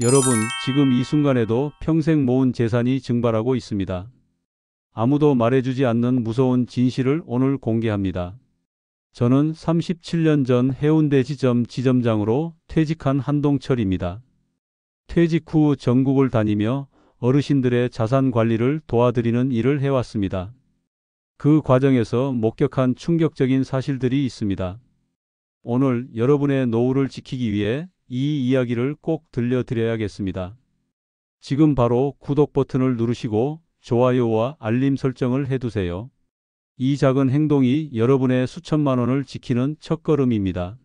여러분, 지금 이 순간에도 평생 모은 재산이 증발하고 있습니다. 아무도 말해주지 않는 무서운 진실을 오늘 공개합니다. 저는 37년 전 해운대 지점장으로 퇴직한 한동철입니다. 퇴직 후 전국을 다니며 어르신들의 자산 관리를 도와드리는 일을 해왔습니다. 그 과정에서 목격한 충격적인 사실들이 있습니다. 오늘 여러분의 노후를 지키기 위해 이 이야기를 꼭 들려드려야겠습니다. 지금 바로 구독 버튼을 누르시고 좋아요와 알림 설정을 해두세요. 이 작은 행동이 여러분의 수천만 원을 지키는 첫걸음입니다.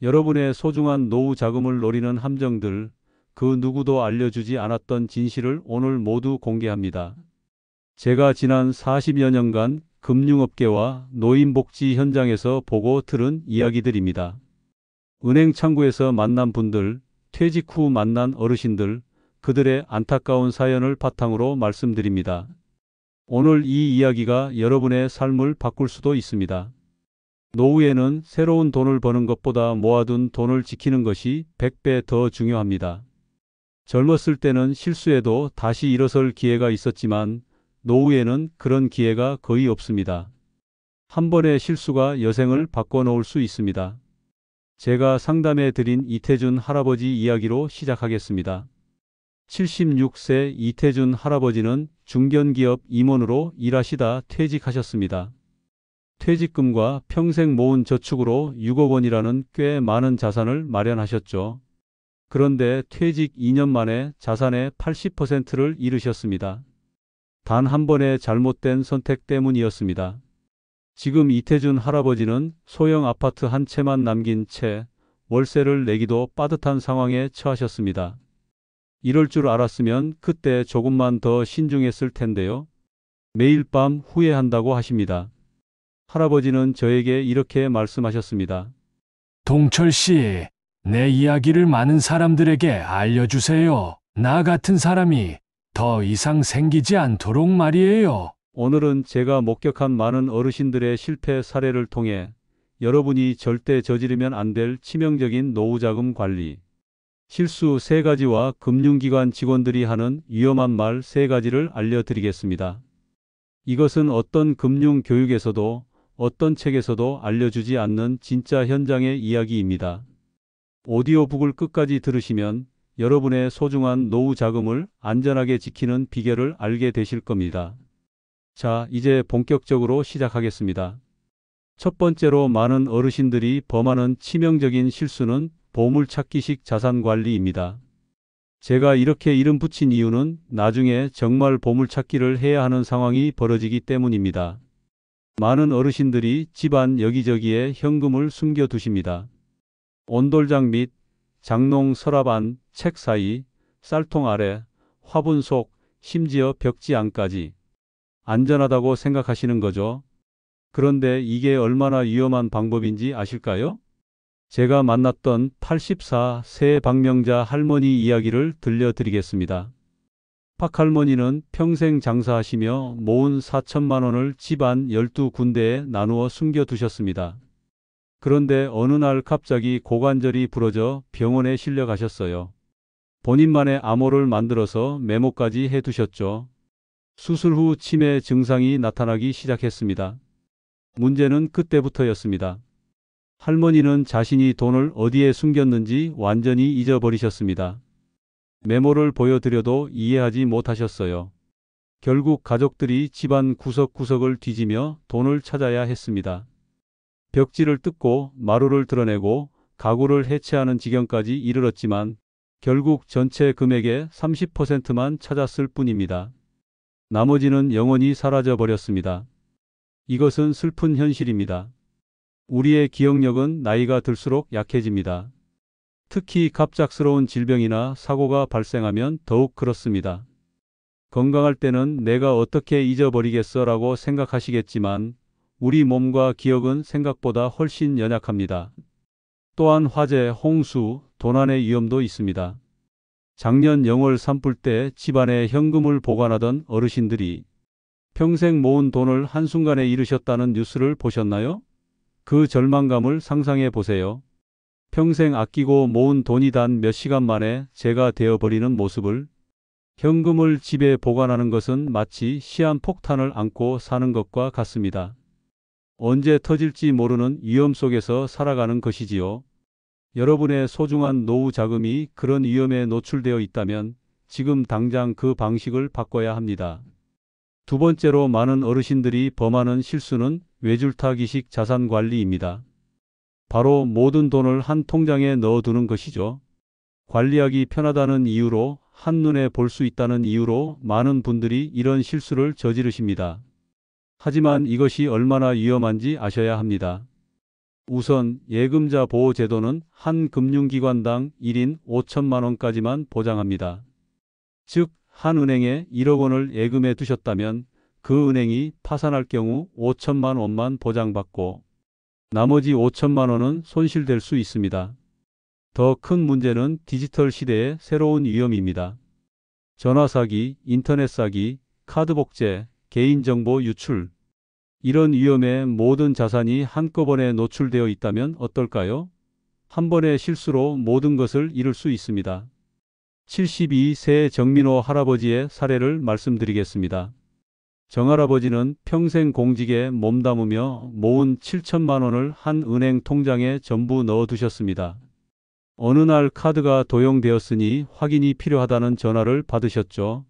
여러분의 소중한 노후 자금을 노리는 함정들, 그 누구도 알려주지 않았던 진실을 오늘 모두 공개합니다. 제가 지난 40여 년간 금융업계와 노인복지 현장에서 보고 들은 이야기들입니다. 은행 창구에서 만난 분들, 퇴직 후 만난 어르신들, 그들의 안타까운 사연을 바탕으로 말씀드립니다. 오늘 이 이야기가 여러분의 삶을 바꿀 수도 있습니다. 노후에는 새로운 돈을 버는 것보다 모아둔 돈을 지키는 것이 100배 더 중요합니다. 젊었을 때는 실수해도 다시 일어설 기회가 있었지만 노후에는 그런 기회가 거의 없습니다. 한 번의 실수가 여생을 바꿔놓을 수 있습니다. 제가 상담해 드린 이태준 할아버지 이야기로 시작하겠습니다. 76세 이태준 할아버지는 중견기업 임원으로 일하시다 퇴직하셨습니다. 퇴직금과 평생 모은 저축으로 6억 원이라는 꽤 많은 자산을 마련하셨죠. 그런데 퇴직 2년 만에 자산의 80%를 잃으셨습니다. 단 한 번의 잘못된 선택 때문이었습니다. 지금 이태준 할아버지는 소형 아파트 한 채만 남긴 채 월세를 내기도 빠듯한 상황에 처하셨습니다. 이럴 줄 알았으면 그때 조금만 더 신중했을 텐데요. 매일 밤 후회한다고 하십니다. 할아버지는 저에게 이렇게 말씀하셨습니다. 동철 씨, 내 이야기를 많은 사람들에게 알려주세요. 나 같은 사람이 더 이상 생기지 않도록 말이에요. 오늘은 제가 목격한 많은 어르신들의 실패 사례를 통해 여러분이 절대 저지르면 안 될 치명적인 노후자금 관리, 실수 3가지와 금융기관 직원들이 하는 위험한 말 3가지를 알려드리겠습니다. 이것은 어떤 금융교육에서도 어떤 책에서도 알려주지 않는 진짜 현장의 이야기입니다. 오디오북을 끝까지 들으시면 여러분의 소중한 노후 자금을 안전하게 지키는 비결을 알게 되실 겁니다. 자, 이제 본격적으로 시작하겠습니다. 첫 번째로 많은 어르신들이 범하는 치명적인 실수는 보물찾기식 자산관리입니다. 제가 이렇게 이름 붙인 이유는 나중에 정말 보물찾기를 해야 하는 상황이 벌어지기 때문입니다. 많은 어르신들이 집안 여기저기에 현금을 숨겨두십니다. 온돌장 밑, 장롱 서랍 안, 책 사이, 쌀통 아래, 화분 속, 심지어 벽지 안까지. 안전하다고 생각하시는 거죠. 그런데 이게 얼마나 위험한 방법인지 아실까요? 제가 만났던 84세 박명자 할머니 이야기를 들려드리겠습니다. 박 할머니는 평생 장사하시며 모은 4천만 원을 집안 12군데에 나누어 숨겨두셨습니다. 그런데 어느 날 갑자기 고관절이 부러져 병원에 실려가셨어요. 본인만의 암호를 만들어서 메모까지 해두셨죠. 수술 후 치매 증상이 나타나기 시작했습니다. 문제는 그때부터였습니다. 할머니는 자신이 돈을 어디에 숨겼는지 완전히 잊어버리셨습니다. 메모를 보여드려도 이해하지 못하셨어요. 결국 가족들이 집안 구석구석을 뒤지며 돈을 찾아야 했습니다. 벽지를 뜯고 마루를 드러내고 가구를 해체하는 지경까지 이르렀지만 결국 전체 금액의 30%만 찾았을 뿐입니다. 나머지는 영원히 사라져 버렸습니다. 이것은 슬픈 현실입니다. 우리의 기억력은 나이가 들수록 약해집니다. 특히 갑작스러운 질병이나 사고가 발생하면 더욱 그렇습니다. 건강할 때는 내가 어떻게 잊어버리겠어 라고 생각하시겠지만 우리 몸과 기억은 생각보다 훨씬 연약합니다. 또한 화재, 홍수, 도난의 위험도 있습니다. 작년 영월 산불 때 집안에 현금을 보관하던 어르신들이 평생 모은 돈을 한순간에 잃으셨다는 뉴스를 보셨나요? 그 절망감을 상상해 보세요. 평생 아끼고 모은 돈이 단 몇 시간 만에 재가 되어버리는 모습을, 현금을 집에 보관하는 것은 마치 시한폭탄을 안고 사는 것과 같습니다. 언제 터질지 모르는 위험 속에서 살아가는 것이지요. 여러분의 소중한 노후 자금이 그런 위험에 노출되어 있다면 지금 당장 그 방식을 바꿔야 합니다. 두 번째로 많은 어르신들이 범하는 실수는 외줄타기식 자산 관리입니다. 바로 모든 돈을 한 통장에 넣어두는 것이죠. 관리하기 편하다는 이유로, 한눈에 볼 수 있다는 이유로 많은 분들이 이런 실수를 저지르십니다. 하지만 이것이 얼마나 위험한지 아셔야 합니다. 우선 예금자 보호제도는 한 금융기관당 1인 5천만 원까지만 보장합니다. 즉, 한 은행에 1억 원을 예금해 두셨다면 그 은행이 파산할 경우 5천만 원만 보장받고 나머지 5천만 원은 손실될 수 있습니다. 더 큰 문제는 디지털 시대의 새로운 위험입니다. 전화 사기, 인터넷 사기, 카드 복제, 개인정보 유출. 이런 위험에 모든 자산이 한꺼번에 노출되어 있다면 어떨까요? 한 번의 실수로 모든 것을 잃을 수 있습니다. 72세 정민호 할아버지의 사례를 말씀드리겠습니다. 정할아버지는 평생 공직에 몸담으며 모은 7천만 원을 한 은행 통장에 전부 넣어두셨습니다. 어느 날 카드가 도용되었으니 확인이 필요하다는 전화를 받으셨죠.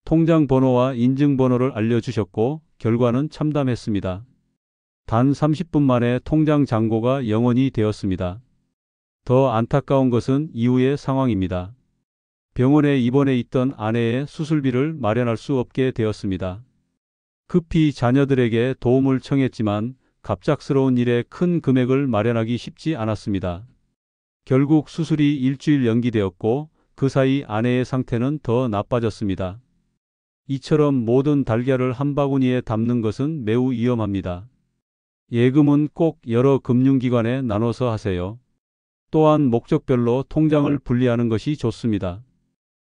통장 번호와 인증번호를 알려주셨고 결과는 참담했습니다. 단 30분 만에 통장 잔고가 0원이 되었습니다. 더 안타까운 것은 이후의 상황입니다. 병원에 입원해 있던 아내의 수술비를 마련할 수 없게 되었습니다. 급히 자녀들에게 도움을 청했지만 갑작스러운 일에 큰 금액을 마련하기 쉽지 않았습니다. 결국 수술이 일주일 연기되었고 그 사이 아내의 상태는 더 나빠졌습니다. 이처럼 모든 달걀을 한 바구니에 담는 것은 매우 위험합니다. 예금은 꼭 여러 금융기관에 나눠서 하세요. 또한 목적별로 통장을 분리하는 것이 좋습니다.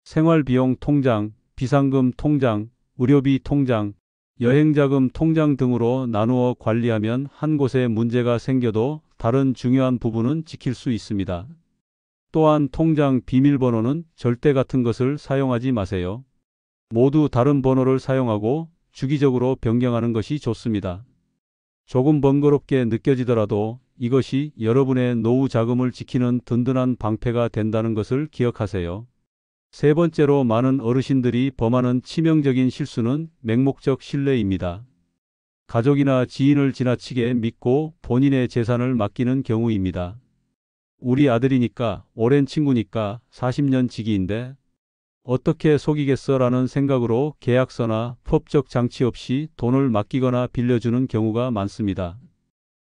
생활비용 통장, 비상금 통장, 의료비 통장, 여행자금 통장 등으로 나누어 관리하면 한 곳에 문제가 생겨도 다른 중요한 부분은 지킬 수 있습니다. 또한 통장 비밀번호는 절대 같은 것을 사용하지 마세요. 모두 다른 번호를 사용하고 주기적으로 변경하는 것이 좋습니다. 조금 번거롭게 느껴지더라도 이것이 여러분의 노후 자금을 지키는 든든한 방패가 된다는 것을 기억하세요. 세 번째로 많은 어르신들이 범하는 치명적인 실수는 맹목적 신뢰입니다. 가족이나 지인을 지나치게 믿고 본인의 재산을 맡기는 경우입니다. 우리 아들이니까, 오랜 친구니까, 40년 지기인데 어떻게 속이겠어 라는 생각으로 계약서나 법적 장치 없이 돈을 맡기거나 빌려주는 경우가 많습니다.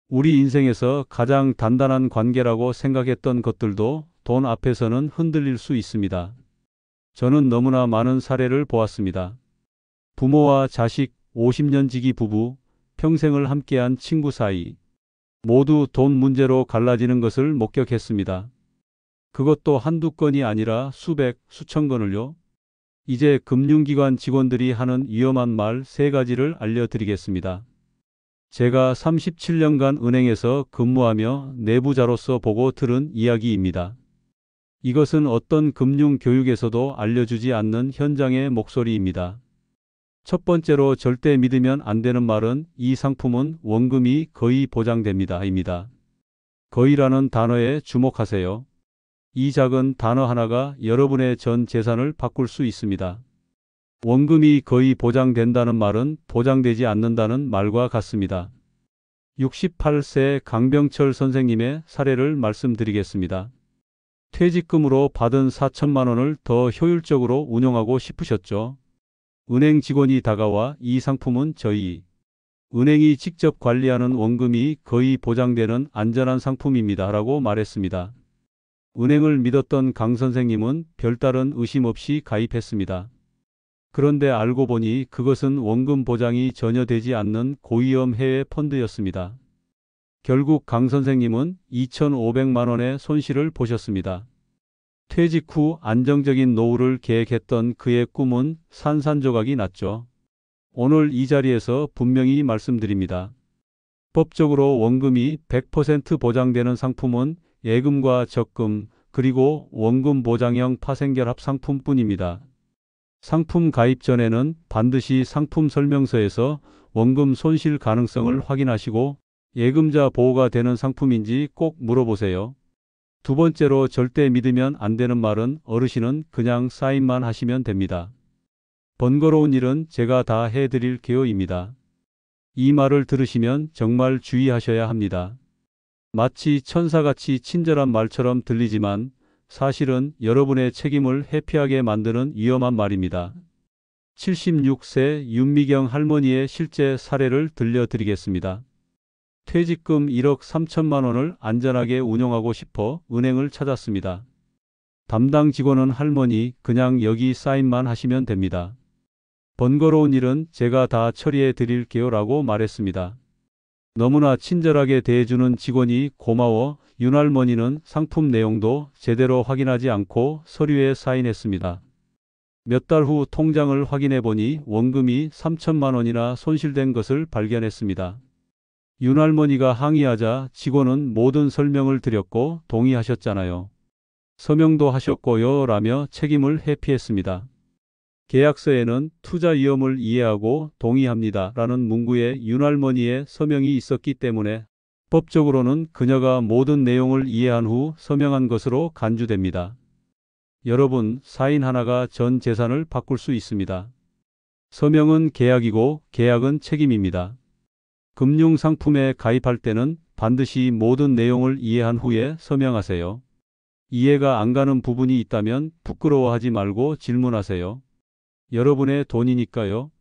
우리 인생에서 가장 단단한 관계라고 생각했던 것들도 돈 앞에서는 흔들릴 수 있습니다. 저는 너무나 많은 사례를 보았습니다. 부모와 자식, 50년 지기 부부, 평생을 함께한 친구 사이, 모두 돈 문제로 갈라지는 것을 목격했습니다. 그것도 한두 건이 아니라 수백, 수천 건을요. 이제 금융기관 직원들이 하는 위험한 말 3가지를 알려드리겠습니다. 제가 37년간 은행에서 근무하며 내부자로서 보고 들은 이야기입니다. 이것은 어떤 금융교육에서도 알려주지 않는 현장의 목소리입니다. 첫 번째로 절대 믿으면 안 되는 말은 이 상품은 원금이 거의 보장됩니다. 입니다. 거의라는 단어에 주목하세요. 이 작은 단어 하나가 여러분의 전 재산을 바꿀 수 있습니다. 원금이 거의 보장된다는 말은 보장되지 않는다는 말과 같습니다. 68세 강병철 선생님의 사례를 말씀드리겠습니다. 퇴직금으로 받은 4천만 원을 더 효율적으로 운용하고 싶으셨죠. 은행 직원이 다가와 이 상품은 저희 은행이 직접 관리하는 원금이 거의 보장되는 안전한 상품입니다. 라고 말했습니다. 은행을 믿었던 강 선생님은 별다른 의심 없이 가입했습니다. 그런데 알고 보니 그것은 원금 보장이 전혀 되지 않는 고위험 해외 펀드였습니다. 결국 강 선생님은 2,500만 원의 손실을 보셨습니다. 퇴직 후 안정적인 노후를 계획했던 그의 꿈은 산산조각이 났죠. 오늘 이 자리에서 분명히 말씀드립니다. 법적으로 원금이 100% 보장되는 상품은 예금과 적금, 그리고 원금 보장형 파생결합 상품뿐입니다. 상품 가입 전에는 반드시 상품 설명서에서 원금 손실 가능성을 확인하시고 예금자 보호가 되는 상품인지 꼭 물어보세요. 두 번째로 절대 믿으면 안 되는 말은 어르신은 그냥 사인만 하시면 됩니다. 번거로운 일은 제가 다 해드릴게요입니다. 이 말을 들으시면 정말 주의하셔야 합니다. 마치 천사같이 친절한 말처럼 들리지만 사실은 여러분의 책임을 회피하게 만드는 위험한 말입니다. 76세 윤미경 할머니의 실제 사례를 들려드리겠습니다. 퇴직금 1억 3천만 원을 안전하게 운용하고 싶어 은행을 찾았습니다. 담당 직원은 할머니 그냥 여기 사인만 하시면 됩니다. 번거로운 일은 제가 다 처리해 드릴게요 라고 말했습니다. 너무나 친절하게 대해주는 직원이 고마워 윤할머니는 상품 내용도 제대로 확인하지 않고 서류에 사인했습니다. 몇 달 후 통장을 확인해 보니 원금이 3천만 원이나 손실된 것을 발견했습니다. 윤할머니가 항의하자 직원은 모든 설명을 드렸고 동의하셨잖아요. 서명도 하셨고요 라며 책임을 회피했습니다. 계약서에는 투자 위험을 이해하고 동의합니다 라는 문구에 윤할머니의 서명이 있었기 때문에 법적으로는 그녀가 모든 내용을 이해한 후 서명한 것으로 간주됩니다. 여러분, 사인 하나가 전 재산을 바꿀 수 있습니다. 서명은 계약이고 계약은 책임입니다. 금융상품에 가입할 때는 반드시 모든 내용을 이해한 후에 서명하세요. 이해가 안 가는 부분이 있다면 부끄러워하지 말고 질문하세요. 여러분의 돈이니까요.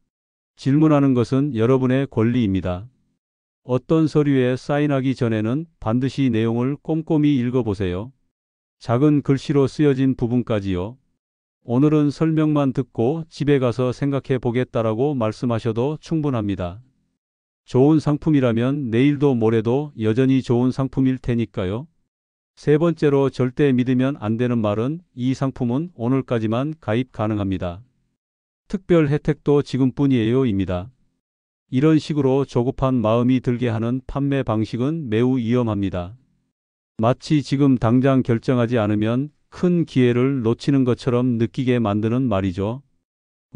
질문하는 것은 여러분의 권리입니다. 어떤 서류에 사인하기 전에는 반드시 내용을 꼼꼼히 읽어보세요. 작은 글씨로 쓰여진 부분까지요. 오늘은 설명만 듣고 집에 가서 생각해 보겠다라고 말씀하셔도 충분합니다. 좋은 상품이라면 내일도 모레도 여전히 좋은 상품일 테니까요. 세 번째로 절대 믿으면 안 되는 말은 이 상품은 오늘까지만 가입 가능합니다. 특별 혜택도 지금뿐이에요 입니다. 이런 식으로 조급한 마음이 들게 하는 판매 방식은 매우 위험합니다. 마치 지금 당장 결정하지 않으면 큰 기회를 놓치는 것처럼 느끼게 만드는 말이죠.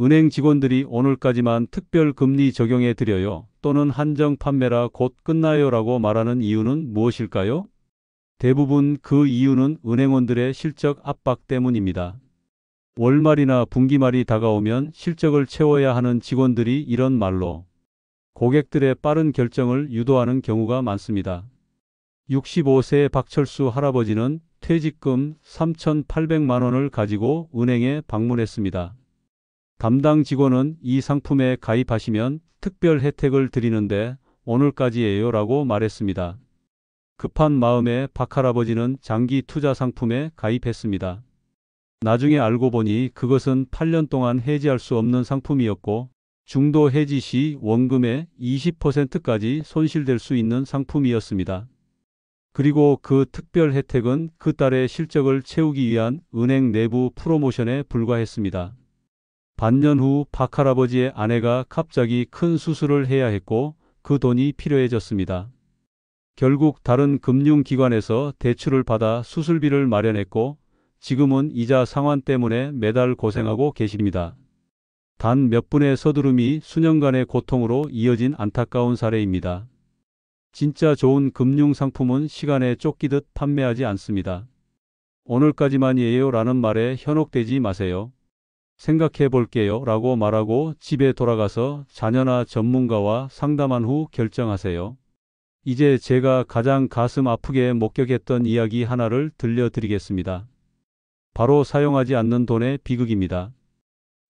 은행 직원들이 오늘까지만 특별 금리 적용해 드려요 또는 한정 판매라 곧 끝나요 라고 말하는 이유는 무엇일까요? 대부분 그 이유는 은행원들의 실적 압박 때문입니다. 월말이나 분기말이 다가오면 실적을 채워야 하는 직원들이 이런 말로 고객들의 빠른 결정을 유도하는 경우가 많습니다. 65세 박철수 할아버지는 퇴직금 3,800만 원을 가지고 은행에 방문했습니다. 담당 직원은 이 상품에 가입하시면 특별 혜택을 드리는데 오늘까지예요 라고 말했습니다. 급한 마음에 박 할아버지는 장기 투자 상품에 가입했습니다. 나중에 알고 보니 그것은 8년 동안 해지할 수 없는 상품이었고 중도 해지 시 원금의 20%까지 손실될 수 있는 상품이었습니다. 그리고 그 특별 혜택은 그 달의 실적을 채우기 위한 은행 내부 프로모션에 불과했습니다. 반년 후 박 할아버지의 아내가 갑자기 큰 수술을 해야 했고 그 돈이 필요해졌습니다. 결국 다른 금융기관에서 대출을 받아 수술비를 마련했고 지금은 이자 상환 때문에 매달 고생하고 계십니다. 단 몇 분의 서두름이 수년간의 고통으로 이어진 안타까운 사례입니다. 진짜 좋은 금융상품은 시간에 쫓기듯 판매하지 않습니다. 오늘까지만이에요 라는 말에 현혹되지 마세요. 생각해 볼게요 라고 말하고 집에 돌아가서 자녀나 전문가와 상담한 후 결정하세요. 이제 제가 가장 가슴 아프게 목격했던 이야기 하나를 들려드리겠습니다. 바로 사용하지 않는 돈의 비극입니다.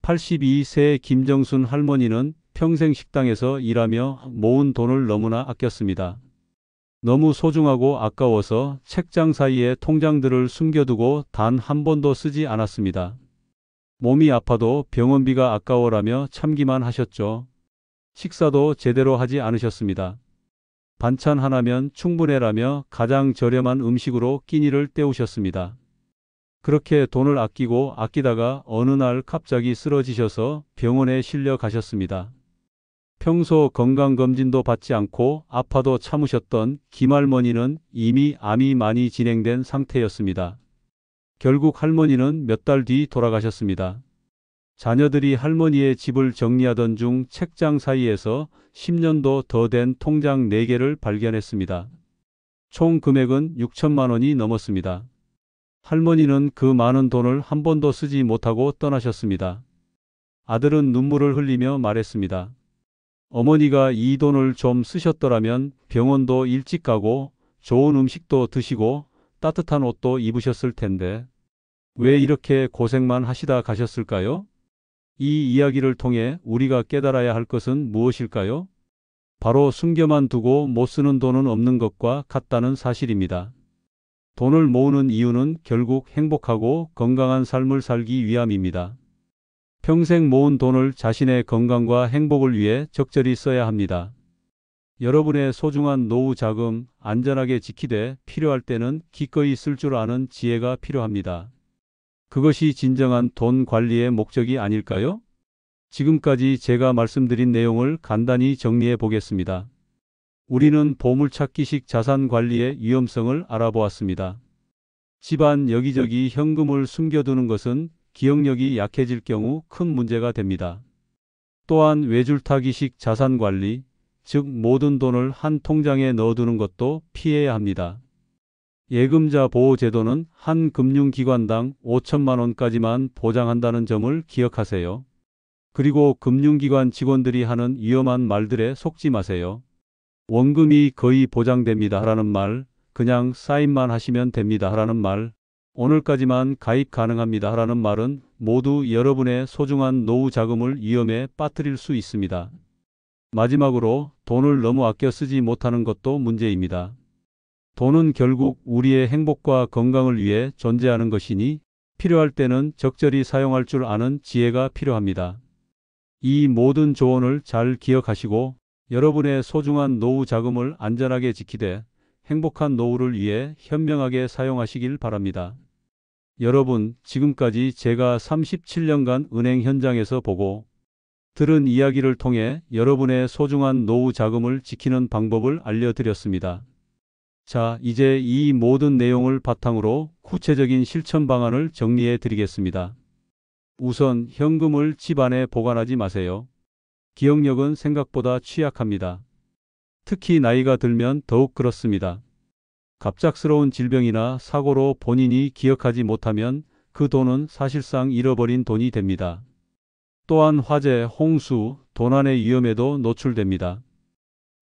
82세 김정순 할머니는 평생 식당에서 일하며 모은 돈을 너무나 아꼈습니다. 너무 소중하고 아까워서 책장 사이에 통장들을 숨겨두고 단 한 번도 쓰지 않았습니다. 몸이 아파도 병원비가 아까워라며 참기만 하셨죠. 식사도 제대로 하지 않으셨습니다. 반찬 하나면 충분해라며 가장 저렴한 음식으로 끼니를 때우셨습니다. 그렇게 돈을 아끼고 아끼다가 어느 날 갑자기 쓰러지셔서 병원에 실려 가셨습니다. 평소 건강검진도 받지 않고 아파도 참으셨던 김할머니는 이미 암이 많이 진행된 상태였습니다. 결국 할머니는 몇 달 뒤 돌아가셨습니다. 자녀들이 할머니의 집을 정리하던 중 책장 사이에서 10년도 더 된 통장 4개를 발견했습니다. 총 금액은 6천만 원이 넘었습니다. 할머니는 그 많은 돈을 한 번도 쓰지 못하고 떠나셨습니다. 아들은 눈물을 흘리며 말했습니다. 어머니가 이 돈을 좀 쓰셨더라면 병원도 일찍 가고 좋은 음식도 드시고 따뜻한 옷도 입으셨을 텐데 왜 이렇게 고생만 하시다 가셨을까요? 이 이야기를 통해 우리가 깨달아야 할 것은 무엇일까요? 바로 숨겨만 두고 못 쓰는 돈은 없는 것과 같다는 사실입니다. 돈을 모으는 이유는 결국 행복하고 건강한 삶을 살기 위함입니다. 평생 모은 돈을 자신의 건강과 행복을 위해 적절히 써야 합니다. 여러분의 소중한 노후 자금 안전하게 지키되 필요할 때는 기꺼이 쓸 줄 아는 지혜가 필요합니다. 그것이 진정한 돈 관리의 목적이 아닐까요? 지금까지 제가 말씀드린 내용을 간단히 정리해 보겠습니다. 우리는 보물찾기식 자산 관리의 위험성을 알아보았습니다. 집안 여기저기 현금을 숨겨두는 것은 기억력이 약해질 경우 큰 문제가 됩니다. 또한 외줄타기식 자산 관리, 즉 모든 돈을 한 통장에 넣어두는 것도 피해야 합니다. 예금자 보호제도는 한 금융기관당 5천만 원까지만 보장한다는 점을 기억하세요. 그리고 금융기관 직원들이 하는 위험한 말들에 속지 마세요. 원금이 거의 보장됩니다 라는 말, 그냥 사인만 하시면 됩니다 라는 말, 오늘까지만 가입 가능합니다 라는 말은 모두 여러분의 소중한 노후 자금을 위험에 빠뜨릴 수 있습니다. 마지막으로 돈을 너무 아껴 쓰지 못하는 것도 문제입니다. 돈은 결국 우리의 행복과 건강을 위해 존재하는 것이니 필요할 때는 적절히 사용할 줄 아는 지혜가 필요합니다. 이 모든 조언을 잘 기억하시고 여러분의 소중한 노후 자금을 안전하게 지키되 행복한 노후를 위해 현명하게 사용하시길 바랍니다. 여러분, 지금까지 제가 37년간 은행 현장에서 보고 들은 이야기를 통해 여러분의 소중한 노후 자금을 지키는 방법을 알려드렸습니다. 자, 이제 이 모든 내용을 바탕으로 구체적인 실천 방안을 정리해 드리겠습니다. 우선 현금을 집 안에 보관하지 마세요. 기억력은 생각보다 취약합니다. 특히 나이가 들면 더욱 그렇습니다. 갑작스러운 질병이나 사고로 본인이 기억하지 못하면 그 돈은 사실상 잃어버린 돈이 됩니다. 또한 화재, 홍수, 도난의 위험에도 노출됩니다.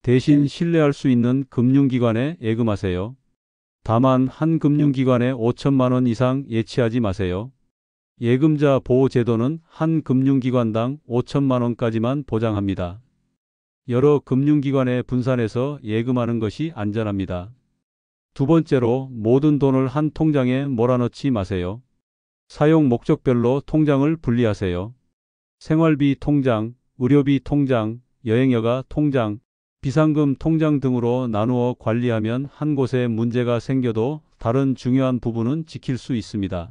대신 신뢰할 수 있는 금융기관에 예금하세요. 다만 한 금융기관에 5천만 원 이상 예치하지 마세요. 예금자 보호제도는 한 금융기관당 5천만 원까지만 보장합니다. 여러 금융기관에 분산해서 예금하는 것이 안전합니다. 두 번째로 모든 돈을 한 통장에 몰아넣지 마세요. 사용 목적별로 통장을 분리하세요. 생활비 통장, 의료비 통장, 여행여가 통장, 비상금 통장 등으로 나누어 관리하면 한 곳에 문제가 생겨도 다른 중요한 부분은 지킬 수 있습니다.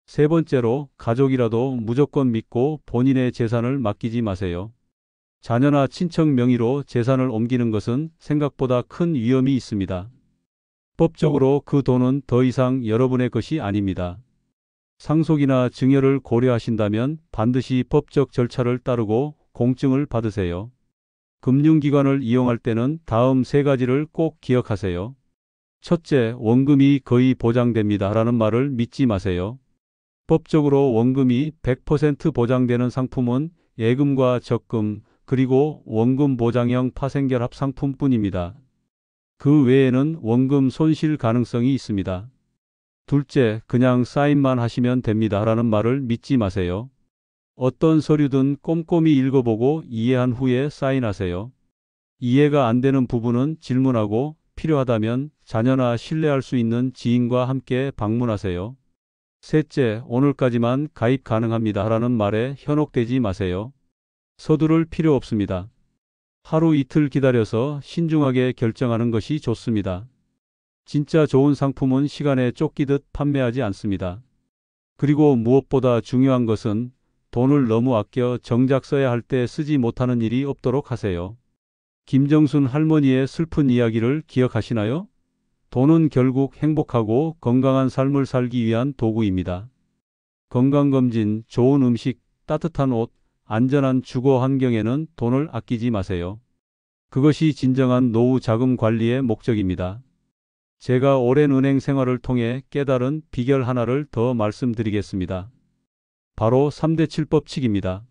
세 번째로 가족이라도 무조건 믿고 본인의 재산을 맡기지 마세요. 자녀나 친척 명의로 재산을 옮기는 것은 생각보다 큰 위험이 있습니다. 법적으로 그 돈은 더 이상 여러분의 것이 아닙니다. 상속이나 증여를 고려하신다면 반드시 법적 절차를 따르고 공증을 받으세요. 금융기관을 이용할 때는 다음 세 가지를 꼭 기억하세요. 첫째, 원금이 거의 보장됩니다 라는 말을 믿지 마세요. 법적으로 원금이 100% 보장되는 상품은 예금과 적금, 그리고 원금 보장형 파생결합 상품뿐입니다. 그 외에는 원금 손실 가능성이 있습니다. 둘째, 그냥 사인만 하시면 됩니다 라는 말을 믿지 마세요. 어떤 서류든 꼼꼼히 읽어보고 이해한 후에 사인하세요. 이해가 안 되는 부분은 질문하고 필요하다면 자녀나 신뢰할 수 있는 지인과 함께 방문하세요. 셋째, 오늘까지만 가입 가능합니다 라는 말에 현혹되지 마세요. 서두를 필요 없습니다. 하루 이틀 기다려서 신중하게 결정하는 것이 좋습니다. 진짜 좋은 상품은 시간에 쫓기듯 판매하지 않습니다. 그리고 무엇보다 중요한 것은 돈을 너무 아껴 정작 써야 할 때 쓰지 못하는 일이 없도록 하세요. 김정순 할머니의 슬픈 이야기를 기억하시나요? 돈은 결국 행복하고 건강한 삶을 살기 위한 도구입니다. 건강검진, 좋은 음식, 따뜻한 옷, 안전한 주거 환경에는 돈을 아끼지 마세요. 그것이 진정한 노후 자금 관리의 목적입니다. 제가 오랜 은행 생활을 통해 깨달은 비결 하나를 더 말씀드리겠습니다. 바로 3대 7법칙입니다.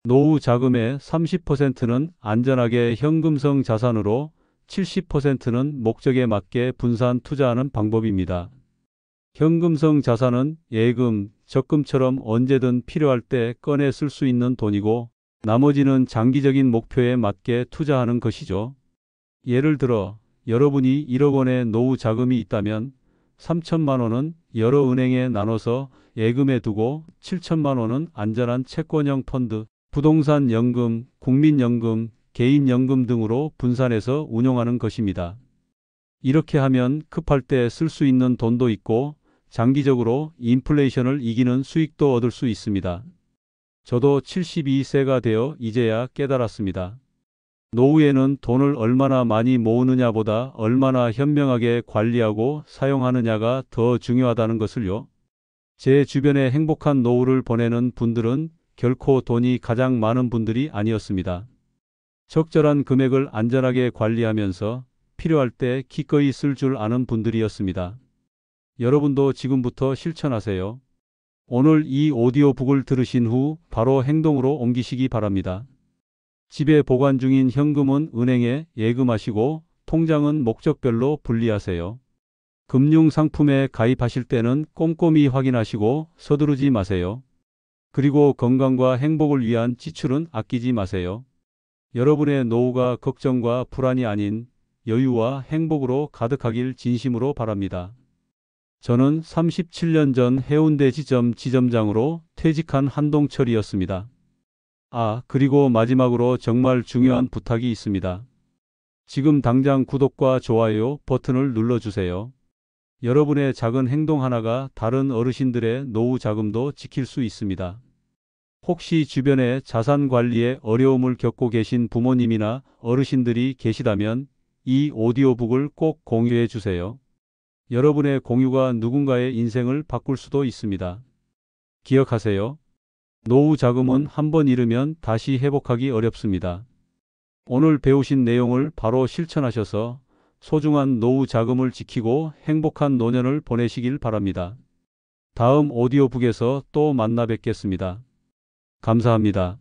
노후 자금의 30%는 안전하게 현금성 자산으로 70%는 목적에 맞게 분산 투자하는 방법입니다. 현금성 자산은 예금, 적금처럼 언제든 필요할 때 꺼내 쓸 수 있는 돈이고 나머지는 장기적인 목표에 맞게 투자하는 것이죠. 예를 들어 여러분이 1억 원의 노후 자금이 있다면 3천만 원은 여러 은행에 나눠서 예금에 두고 7천만 원은 안전한 채권형 펀드, 부동산 연금, 국민연금, 개인연금 등으로 분산해서 운용하는 것입니다. 이렇게 하면 급할 때 쓸 수 있는 돈도 있고 장기적으로 인플레이션을 이기는 수익도 얻을 수 있습니다. 저도 72세가 되어 이제야 깨달았습니다. 노후에는 돈을 얼마나 많이 모으느냐보다 얼마나 현명하게 관리하고 사용하느냐가 더 중요하다는 것을요. 제 주변에 행복한 노후를 보내는 분들은 결코 돈이 가장 많은 분들이 아니었습니다. 적절한 금액을 안전하게 관리하면서 필요할 때 기꺼이 쓸 줄 아는 분들이었습니다. 여러분도 지금부터 실천하세요. 오늘 이 오디오북을 들으신 후 바로 행동으로 옮기시기 바랍니다. 집에 보관 중인 현금은 은행에 예금하시고 통장은 목적별로 분리하세요. 금융상품에 가입하실 때는 꼼꼼히 확인하시고 서두르지 마세요. 그리고 건강과 행복을 위한 지출은 아끼지 마세요. 여러분의 노후가 걱정과 불안이 아닌 여유와 행복으로 가득하길 진심으로 바랍니다. 저는 37년 전 해운대 지점장으로 퇴직한 한동철이었습니다. 그리고 마지막으로 정말 중요한 부탁이 있습니다. 지금 당장 구독과 좋아요 버튼을 눌러주세요. 여러분의 작은 행동 하나가 다른 어르신들의 노후 자금도 지킬 수 있습니다. 혹시 주변에 자산 관리에 어려움을 겪고 계신 부모님이나 어르신들이 계시다면 이 오디오북을 꼭 공유해 주세요. 여러분의 공유가 누군가의 인생을 바꿀 수도 있습니다. 기억하세요. 노후 자금은 한번 잃으면 다시 회복하기 어렵습니다. 오늘 배우신 내용을 바로 실천하셔서 소중한 노후 자금을 지키고 행복한 노년을 보내시길 바랍니다. 다음 오디오북에서 또 만나 뵙겠습니다. 감사합니다.